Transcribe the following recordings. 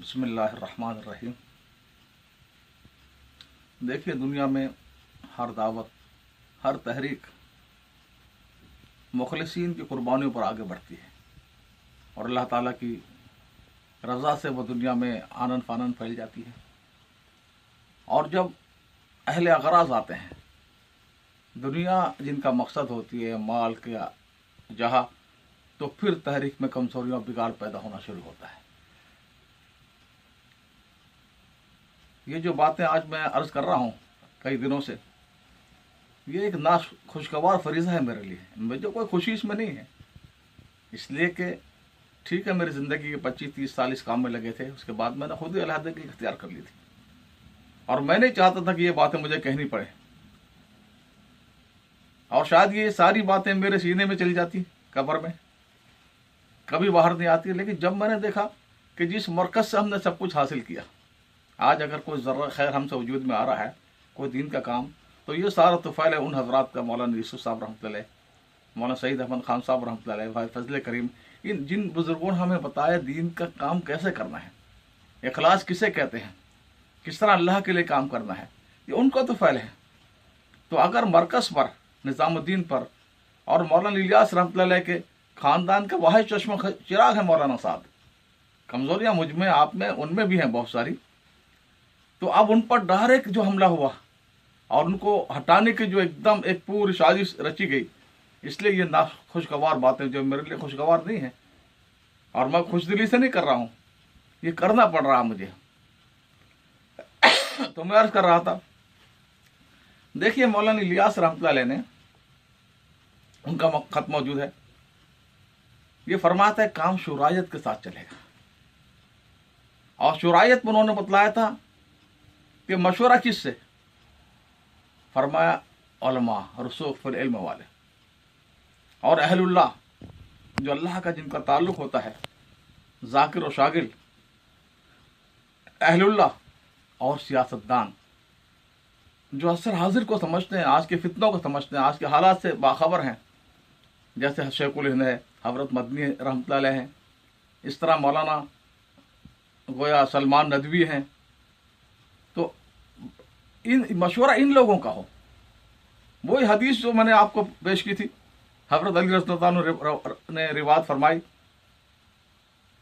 बिस्मिल्लाहिर्रहमानिर्रहीम। देखिए, दुनिया में हर दावत, हर तहरीक मुखलिसीन की कुर्बानियों पर आगे बढ़ती है और अल्लाह ताला की रज़ा से वह दुनिया में आनन फानन फैल जाती है। और जब अहले अगराज आते हैं, दुनिया जिनका मकसद होती है माल का जहाँ, तो फिर तहरीक में कमजोरियाँ बिगाड़ पैदा होना शुरू होता है। ये जो बातें आज मैं अर्ज़ कर रहा हूँ कई दिनों से, ये एक ना खुशगवार फरीज़ा है मेरे लिए। मुझे कोई खुशी इसमें नहीं है, इसलिए कि ठीक है, मेरी ज़िंदगी के 25-30 साल इस काम में लगे थे। उसके बाद मैंने खुद ही अलहदगी इख्तियार कर ली थी और मैं नहीं चाहता था कि ये बातें मुझे कहनी पड़े, और शायद ये सारी बातें मेरे सीने में चली जाती कब्र में, कभी बाहर नहीं आती। लेकिन जब मैंने देखा कि जिस मरकज़ से हमने सब कुछ हासिल किया, आज अगर कोई ज़र्रा खैर हमसे वजूद में आ रहा है, कोई दीन का काम, तो ये सारा तुफ़ैल है उन हज़रात का, मौलाना यूसुफ साहब रहमतुल्लाह अलैह, मौलाना सईद अहमद खान साहब रहमतुल्लाह अलैह, भाई फजल करीम, इन जिन बुज़ुर्गों ने हमें बताया दीन का काम कैसे करना है, इखलास किसे कहते हैं, किस तरह अल्लाह के लिए काम करना है, ये उनका तुफ़ैल है। तो अगर मरकज़ पर, निज़ामुद्दीन पर और मौलाना इलियास रहमतुल्लाह अलैह के ख़ानदान का वाहिद चश्मा चिराग है मौलाना साहब, कमज़ोरियाँ मुझ में, आप में, उनमें भी हैं बहुत सारी, तो अब उन पर डायरेक्ट जो हमला हुआ और उनको हटाने की जो एकदम एक पूरी साजिश रची गई, इसलिए ये ना खुशगवार बातें जो मेरे लिए खुशगवार नहीं है, और मैं खुशदिली से नहीं कर रहा हूँ, ये करना पड़ रहा मुझे। तो मैं अर्ज़ कर रहा था, देखिए मौलाना इलियास रहमतुल्लाह अलैह ने, उनका खत मौजूद है, ये फरमाता है काम शुरायत के साथ चलेगा। और शुरायत में उन्होंने बतलाया था कि मशवरा किससे, फरमाया उलमा, रसूख फिल इल्म वाले और अहलुल्लाह, जो अल्लाह का जिनका ताल्लुक़ होता है, ज़ाकिर और शागिल, अहलुल्लाह और सियासतदान, जो असर हाजिर को समझते हैं, आज के फितनों को समझते हैं, आज के हालात से बाखबर हैं, जैसे शेखुल हिंद है, हज़रत मदनी रहमतुल्लाह अलैह हैं, इस तरह मौलाना गोया सलमान नदवी हैं। तो इन मशवरा इन लोगों का हो। वही हदीस जो मैंने आपको पेश की थी, हज़रत अली रज़ियल्लाहु अन्हु ने रिवायत फरमाई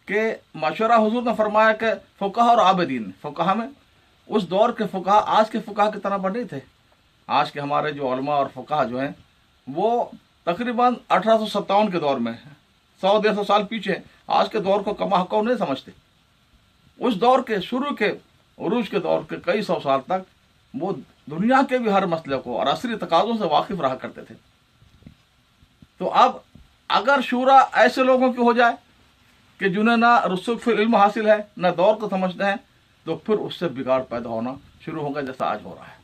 कि मशवरा हुजूर ने फरमाया कि फ़ुक़हा और आबिदीन, फ़ुक़हा में उस दौर के फ़ुक़हा आज के फ़ुक़हा की तरह बड़े थे। आज के हमारे जो उलमा और फ़ुक़हा जो हैं, वो तकरीबन 1857 के दौर में 100-150 साल पीछे, आज के दौर को कमा हक़ नहीं समझते। उस दौर के शुरू के उरूज के दौर के कई सौ साल तक वो दुनिया के भी हर मसले को और असरी तकाज़ों से वाकिफ़ रहा करते थे। तो अब अगर शूरा ऐसे लोगों की हो जाए कि जिन्हें ना रुसूख फिल इल्म हासिल है, ना दौर को समझते हैं, तो फिर उससे बिगाड़ पैदा होना शुरू होगा, जैसा आज हो रहा है।